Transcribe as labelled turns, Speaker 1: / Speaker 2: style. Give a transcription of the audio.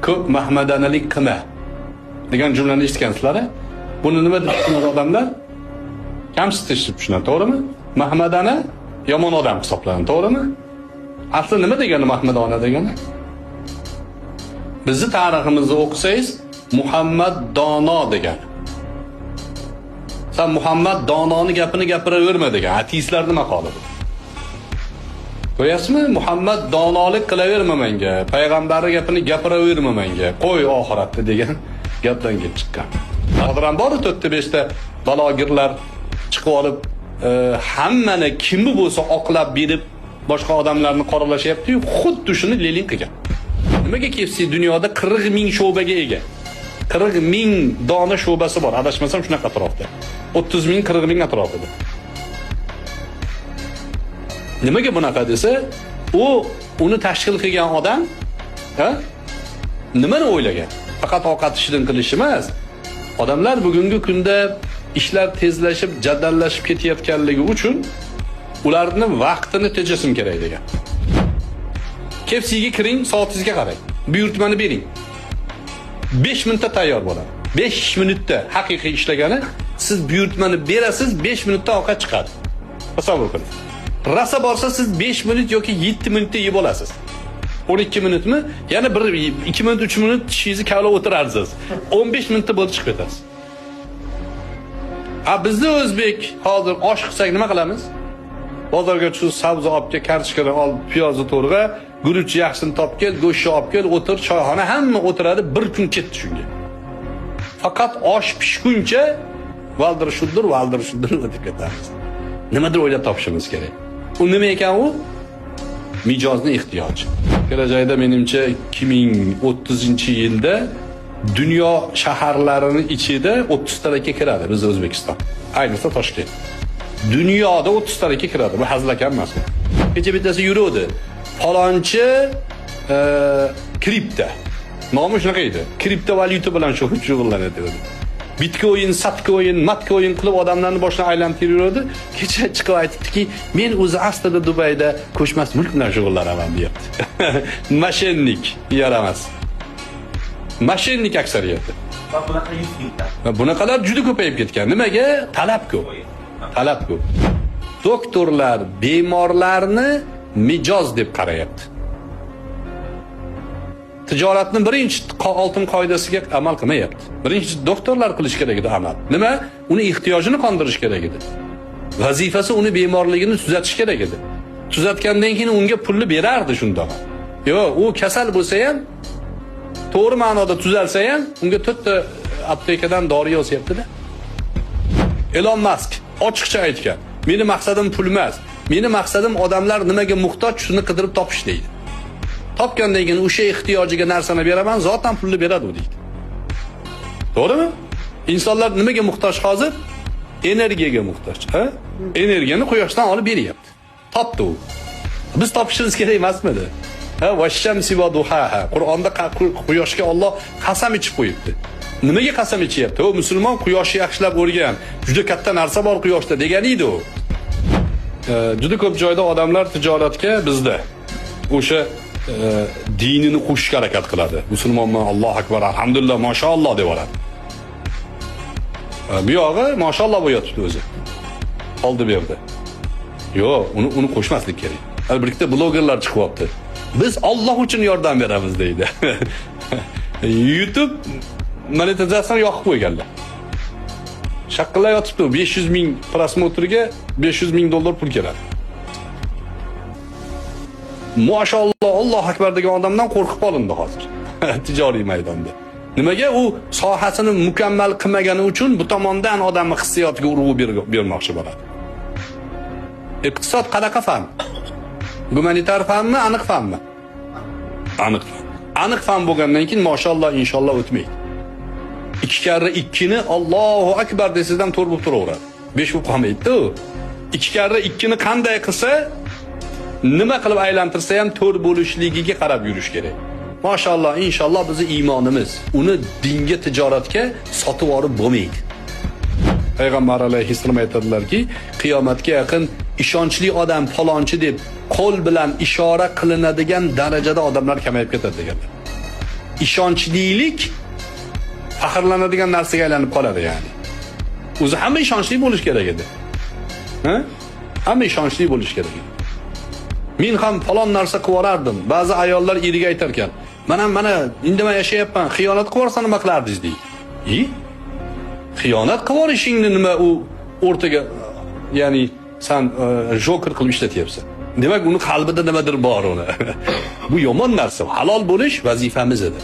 Speaker 1: ko'p mahmadanalik qilma degan jumlani eshitgansizlar. Buni nima deb tushunadi odamlar? Kamsitishib tushunadi, to'g'rimi? Mahmadana yomon odam hisoblanadi, to'g'rimi? Asli nima degani mahmadona degani? Bizni tariximizni o'qisangiz, Muhammad dono degan. Sen Muhammad dononi gapini gapiraverma degan. Ateistlarning maqoli bu. Qo'yasizmi? Muhammad donolik qilaverma menga, payg'ambarning gapini gapiraverma menga, qo'y oxiratda degan gapdan kelib chiqqan. Hozir ham bor 4-5 ta balogirlar chiqib olib, hammani kimni bo'lsa oqlab berib, boshqa odamlarni qoralashyapti-yu, xuddi shuni Lenin qilgan. Nimaga KFC dunyoda 40 ming sho'baga ega? 40 ming dona sho'basi bor, adashmasam shunaqa atrofda. 30 ming, 40 ming atrofida. Nimaga bunaqa desa, uni tashkil qilgan odam, nimani o'ylagan? Faqat ovqat ishidan qilish emas. Odamlar bugungi kunda ishlar tezlashib, jaddallashib ketayotganligi uchun ularning vaqtini tejasim kerak degan. KFC'ga kiring, soatingizga qarang. Buyurtmani bering. 5 minutda tayyor bo'ladi. 5 minutda haqiqiy ishlagani, siz buyurtmani berasiz, 5 minutda ovqat chiqadi. Tasavvur qiling. Rasa borsa siz 5 minut yoki 7 minutda yeb olasiz. 12 minutmi? Yana 2 minut, 3 minut tishingizni kavlab o'tirarsiz. 15 minutda bo'lib chiqib ketasiz. Bizda o'zbek hozir osh qilsak nima qilamiz? Bozorga shu sabzi olib kel, kartoshkadan ol, piyozni to'rg'a, guruch yaxshini topib kel, go'shtni olib kel, o'tir, choyxona hamma o'tiradi, bir kun ketdi shunga. Faqat osh pishguncha valdir shuddir o'tib ketamiz. Nimadir o'ylab topishimiz kerak. U nima ekan u? Mijozning ehtiyoji. Kelajakda menimcha 2030-yilda dunyo shaharlarining ichida 30 talikka kiradi biz O'zbekiston. Ayniqsa Toshkent. Dunyoda 30 talikka kiradi. Bu hazlakan emas. Kecha bittasi yuradi. Falonchi kripto. Nomi shunaqa edi. Kriptovalyuta bilan shug'ullanadi dedi. Bitcoin, satcoin, matcoin qilib odamlarni boshdan aylantirib yuradi. Kecha chiqib aytibdiki, men o'zi aslida Dubayda ko'chmas mulk bilan shug'ullanaman deyapti. Mashennik yaramas. Mashennik aksariyati. Bunaqalar juda ko'payib ketgan. Nimaga? Talab ko'p. Talab ko'p. Doktorlar bemorlarni mijoz deb qarayapti. Tijoratning birinchi oltin qoidasiga amal qilmayapti. Birinchi doktorlar qilish kerak edi amal. Nima? Uni ehtiyojini qondirish kerak edi. Vazifasi uni bemorligini tuzatish kerak edi. Tuzatgandan keyin unga pulni berardi shundoq. Yo'q, u kasal bo'lsa ham, to'g'ri ma'noda tuzalsa ham, unga 4 ta aptekadan dori yozyapti-da. Elon Musk ochiqcha aytgan. Meni maqsadim pul emas. Meni maqsadim odamlar nimaga muhtoj shuni qidirib topish deydi. Topgandan keyin o'sha ehtiyojiga narsani beraman, zotan pulni beradi u deydi. To'g'rimi? Insonlar nimaga muhtoj hozir? Energiyaga muhtoj, ha? Energiyani quyoshdan olib beryapti. Topdi u. Biz topishimiz kerak emasmidi? Ha, vashamsi va duhaha. Qur'onda quyoshga Alloh qasam ichib qo'yibdi. Nimaga qasam ichyapti? O musulmon quyoshni yaxshilab o'rgan. Juda katta narsa bor quyoshda degan edi u. Juda ko'p joyda odamlar tijoratga bizda o'sha dinini qo'shishga harakat qiladi. Musulmonman, Allohu akbar, alhamdulillah, mashalloh deb oladi. Bu yog'i mashalloh bo'yatdi o'zi. Oldi berdi. Yo'q, uni qo'shmaslik kerak. Albatta blogerlar chiqyapti. Biz Alloh uchun yordam beramiz deydi. YouTube monetizatsiyani yoqib qo'yganlar. Shaqqillar yotibdi, 500 ming prosmotrga 500 ming dollar pul keladi. Mashalloh, Allohu akbar degan odamdan qo'rqib qolindi hozir. Tijoriy maydonda. Nimaga? U sohasini mukammal qilmagani uchun bu tomondan odamning hissiyotiga urg'u bermoqchi bo'ladi. Iqtisod qanaqa fan? Gumanitar fanmi, aniq fanmi? Aniq fan. Aniq fan bo'lgandan keyin mashalloh inshaalloh o'tmaydi. 2 karra 2 ni Allohu akbar desidan to'rt bo'lib turaveradi. 5 bo'lib qolmaydi-ku. 2 karra 2 ni qanday qilsa, nima qilib aylantirsa ham to'rt bo'lishligiga qarab yurish kerak. Mashalloh, inshaalloh bizning iymonimiz uni dinga, tijoratga sotib olib bo'lmaydi. Payg'ambar alayhissalom aytadilarki, qiyomatga yaqin ishonchli odam falonchi deb qo'l bilan ishora qilinadigan darajada odamlar kamayib ketadi deganlar. ishonchlilik faxrlanadigan narsaga aylanib qoladi yani. O'zi hamma ishonchli bo'lish kerak edi. Ha? Hamma ishonchli bo'lish kerak edi. Men ham falon narsa qilib yorardim. Ba'zi ayollar eriga aytar ekan, mana indamay yashayapman, xiyonat qilib yorsa nima qilardingiz deydi. Xiyonat qilib yorishingni nima u o'rtaga, ya'ni sen joker qilib ishlatyapsan. Demak, uni qalbida nimadir bor uni. Bu yomon narsa. Halol bo'lish vazifamiz edi.